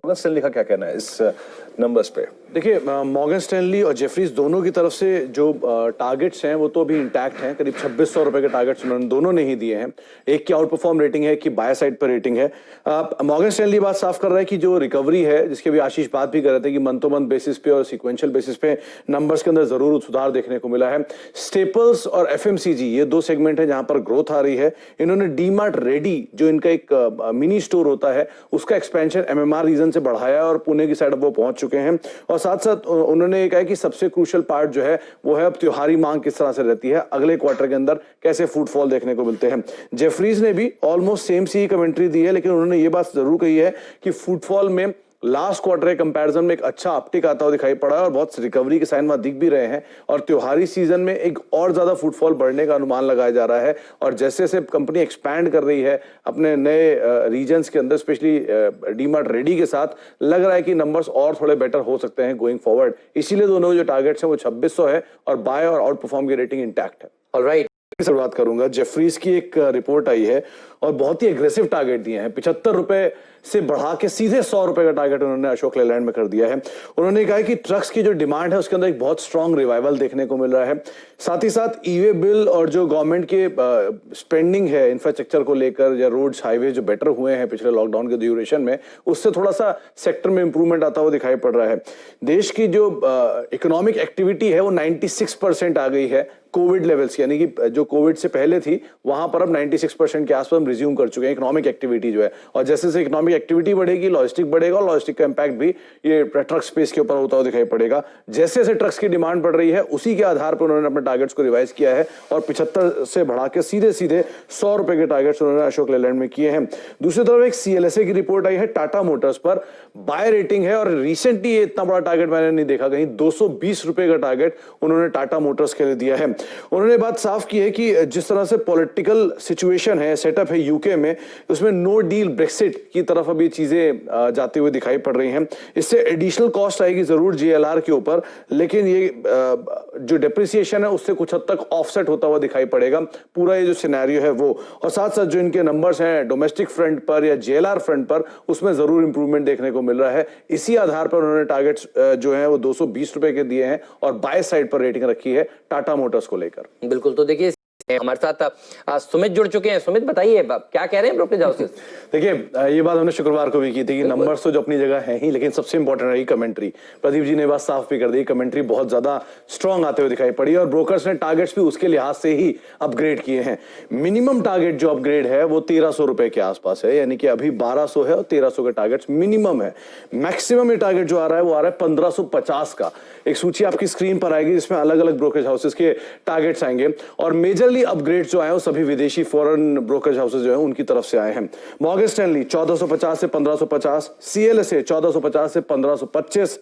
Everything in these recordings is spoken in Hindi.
मॉर्गन स्टैनली का क्या कहना है इस नंबर्स पे? देखिए, मॉर्गन स्टैनली और जेफरीज दोनों की तरफ से जो टारगेट्स हैं वो तो अभी इंटैक्ट हैं। करीब 2600 रुपए के टारगेट्स उन्होंने दोनों ने ही दिए हैं। एक की आउट परफॉर्म रेटिंग है, एक की बाय साइड पर रेटिंग है। मॉर्गन स्टैनली बात साफ कर रहा है कि जो रिकवरी है, जिसके भी आशीष बात भी कर रहे थे कि मंथ टू मंथ बेसिस पे और सिक्वेंशियल बेसिस पे नंबर्स के अंदर जरूर सुधार देखने को मिला है। स्टेपल्स और एफएमसीजी ये दो सेगमेंट है जहां पर ग्रोथ आ रही है। इन्होंने डीमार्ट रेडी जो इनका एक मिनी स्टोर होता है उसका एक्सपेंशन एमएमआर रीजन से बढ़ाया और पुणे की साइड वो पहुंच चुके हैं। और साथ साथ उन्होंने ये कहा कि सबसे क्रूशियल पार्ट जो है वो है अब त्योहारी मांग किस तरह से रहती है, अगले क्वार्टर के अंदर कैसे फुटफॉल देखने को मिलते हैं। जेफरीज ने भी ऑलमोस्ट सेम सी कमेंट्री दी है, लेकिन उन्होंने ये बात जरूर कही है कि फुटफॉल में लास्ट क्वार्टर के कंपैरिजन में एक अच्छा अपटिक आता हुआ दिखाई पड़ा है और बहुत रिकवरी के साइन वहां दिख भी रहे हैं और त्योहारी सीजन में एक और ज्यादा फुटफॉल बढ़ने का अनुमान लगाया जा रहा है। और जैसे जैसे कंपनी एक्सपैंड कर रही है अपने नए रीजन्स के अंदर, स्पेशली डीमार्ट रेडी के साथ, लग रहा है कि नंबर्स और थोड़े बेटर हो सकते हैं गोइंग फॉरवर्ड। इसीलिए दोनों जो टारगेट्स हैं वो 2600 है और बाय और आउट परफॉर्म की रेटिंग इंटैक्ट है। ऑलराइट, शुरुआत करूंगा। जेफरीज की एक रिपोर्ट आई है और बहुत ही एग्रेसिव टारगेट दिए हैं। 75 रुपए से बढ़ा के सीधे 100 रुपए का टारगेट उन्होंने अशोक लेलैंड में कर दिया है। उन्होंने कहा कि ट्रक्स की जो डिमांड है उसके अंदर एक बहुत स्ट्रांग रिवाइवल देखने को मिल रहा है। साथ ही साथ ईवे बिल और जो गवर्नमेंट के स्पेंडिंग है इंफ्रास्ट्रक्चर को लेकर या रोड्स हाईवे जो बेटर हुए हैं पिछले लॉकडाउन के ड्यूरेशन में, उससे थोड़ा सा सेक्टर में इंप्रूवमेंट आता हुआ दिखाई पड़ रहा है। देश की जो इकोनॉमिक एक्टिविटी है वो 96% आ गई है कोविड लेवल्स, यानी कि जो कोविड से पहले थी वहां पर अब 96% के आसपास हम रिज्यूम कर चुके हैं इकोनॉमिक एक्टिविटी जो है। और जैसे जैसे इकोनॉमिक एक्टिविटी बढ़ेगी लॉजिस्टिक बढ़ेगा और लॉजिस्टिक का इंपैक्ट भी ये ट्रक स्पेस के ऊपर होता हुआ दिखाई पड़ेगा। जैसे जैसे ट्रक्स की डिमांड बढ़ रही है उसी के आधार पर उन्होंने अपने टारगेट्स को रिवाइज किया है और 75 से बढ़ा के सीधे सीधे 100 रुपए के टारगेट्स उन्होंने अशोक लेलैंड में किए हैं। दूसरी तरफ एक सीएलएसए की रिपोर्ट आई है टाटा मोटर्स पर, बाय रेटिंग है और रिसेंटली ये इतना बड़ा टारगेट मैंने नहीं देखा कहीं। 220 रुपए का टारगेट उन्होंने टाटा मोटर्स के लिए दिया है। उन्होंने बात साफ की है कि जिस तरह से पॉलिटिकल सिचुएशन है, सेटअप है यूके में, उसमें नो डील ब्रेक्सिट की तरफ अभी चीजें जाते हुए दिखाई पड़ रही हैं। इससे एडिशनल कॉस्ट आएगी जरूर जेएलआर के ऊपर, लेकिन ये जो डेप्रिसिएशन है उससे कुछ हद तक ऑफसेट होता हुआ दिखाई पड़ेगा पूरा ये जो सिनेरियो है वो। और साथ साथ जो इनके नंबर्स हैं डोमेस्टिक फ्रंट पर या जेएलआर फ्रंट पर, उसमें जरूर इंप्रूवमेंट देखने को मिल रहा है। इसी आधार पर उन्होंने टारगेट्स जो है वो 220 रुपए के दिए हैं और बाय साइड पर रेटिंग रखी है टाटा मोटर्स को लेकर। बिल्कुल। तो देखिए हमारे साथ सुमित जुड़ चुके हैं। सुमित बताइए क्या कह रहे हैं ब्रोकरेज हाउसेस? देखिए, ये बात हमने शुक्रवार को भी की थी कि नंबर्स तो जो अपनी जगह है ही, लेकिन सबसे इंपॉर्टेंट रही कमेंट्री। प्रदीप जी ने बात साफ भी कर दी, कमेंट्री बहुत ज्यादा स्ट्रांग आते हुए दिखाई पड़ी और ब्रोकर्स ने टारगेट्स भी उसके लिहाज से ही अपग्रेड किए हैं। मिनिमम टारगेट जो अपग्रेड है वो 1300 रुपए के आसपास है, यानी कि अभी 1200 है और 1300 के टारगेट्स मिनिमम है। मैक्सिमम ये टारगेट जो आ रहा है वो आ रहा है 1550 का। एक सूची आपकी स्क्रीन पर आएगी जिसमें अलग अलग ब्रोकरेज हाउसेस के टारगेट्स आएंगे और मेजरली अपग्रेड जो आए वो सभी विदेशी फॉरेन ब्रोकरेज हाउसेस जो है उनकी तरफ से आए हैं। मॉर्गन स्टैनली 1450 से 1550, सीएलएसए 1450 से 1525,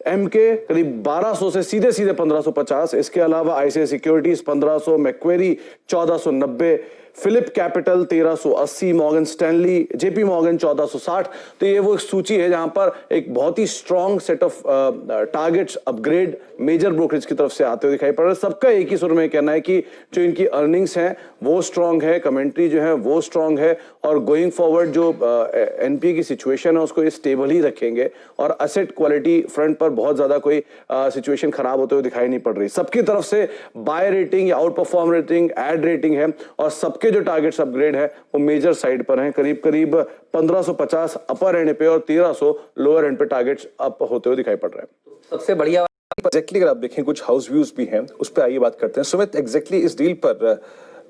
एमके करीब 1200 से सीधे सीधे 1550। इसके अलावा ICI securities 1500, Macquarie 1490, Philip capital 1380, Morgan Stanley, JP Morgan 1460। तो ये वो एक सूची है जहां पर एक बहुत ही strong set of targets upgrade major brokerage की तरफ से आते हुए दिखाई पड़ रहा है। सबका एक ही सुर में कहना है कि जो इनकी अर्निंग्स हैं वो स्ट्रांग है, कमेंट्री जो है वो स्ट्रांग है और गोइंग फॉरवर्ड जो एनपीए की सिचुएशन है उसको ये स्टेबल ही रखेंगे और असेट क्वालिटी फ्रंट पर बहुत ज्यादा कोई सिचुएशन खराब होते हुए दिखाई नहीं पड़ रही। सबकी तरफ से बाय रेटिंग या outperform rating, add rating है और सबके जो टारगेट्स अपग्रेड है वो मेजर साइड पर हैं। करीब करीब 1550 अपर एंड पे और 1300 लोअर एंड पे टारगेट्स अप होते हुए दिखाई पड़ रहे हैं। सबसे बढ़िया एग्जैक्टली अगर आप देखें कुछ हाउस व्यूज भी हैं, उस पर आइए बात करते हैं। सुमित, एग्जैक्टली इस डील पर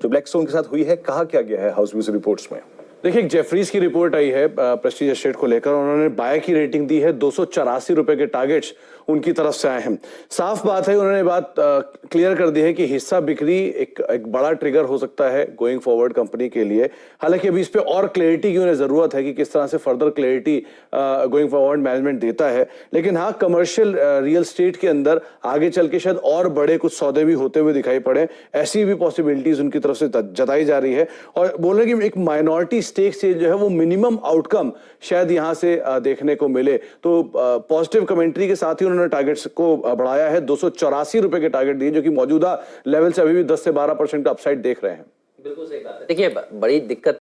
जो ब्लैकस्टोन के साथ हुई है कहा क्या गया है हाउस व्यूज रिपोर्ट्स में? देखिए, एक जेफरीज की रिपोर्ट आई है प्रेस्टीज एस्टेट को लेकर, उन्होंने बाय की रेटिंग दी है। 284 रुपए के टारगेट्स उनकी तरफ से आए हैं। साफ बात है, उन्होंने बात क्लियर कर दी है कि हिस्सा बिक्री एक बड़ा ट्रिगर हो सकता है गोइंग फॉरवर्ड कंपनी के लिए। हालांकि अभी इस पे और क्लैरिटी की उन्हें जरूरत है कि किस तरह से further clarity going forward management देता है। लेकिन हाँ, कमर्शियल रियल स्टेट के अंदर आगे चल के शायद और बड़े कुछ सौदे भी होते हुए दिखाई पड़े, ऐसी भी पॉसिबिलिटीज उनकी तरफ से जताई जा रही है। और बोल रहे कि एक माइनॉरिटी स्टेक से जो है वो मिनिमम आउटकम शायद यहां से देखने को मिले। तो पॉजिटिव कमेंट्री के साथ ही उन्होंने टारगेट्स को बढ़ाया है। 284 रुपए के टारगेट दिए जो कि मौजूदा लेवल से अभी भी 10 से 12% का अपसाइड देख रहे हैं। बिल्कुल सही बात है। देखिए, बड़ी दिक्कत